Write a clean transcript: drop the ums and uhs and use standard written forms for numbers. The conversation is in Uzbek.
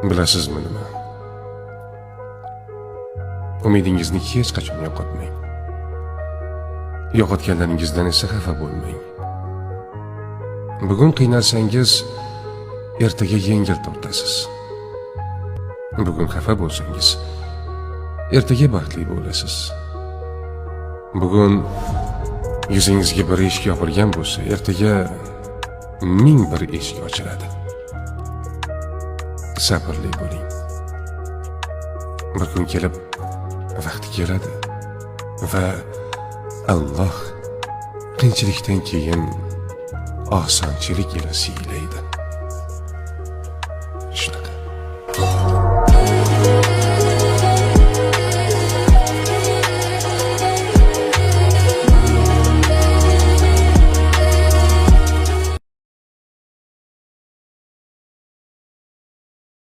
Bilasizmi nima? Umidingizni hech qachon yo'qotmang. Yo'qotganlaringizdan esa xafa bo'lmang. Bugun qiynalsangiz, ertaga yengil tortasiz. Bugun xafa bo'lsangiz, ertaga baxtli bo'lasiz. Bugun yuzingizga bir eshik yopilgan bo'lsa, ertaga 1000 bir eshik ochiladi. Sabrli bo'ling. Bir kun kelib, vaqti keladi va Alloh qiyinchilikdan keyin osonchilik ila siylaydi.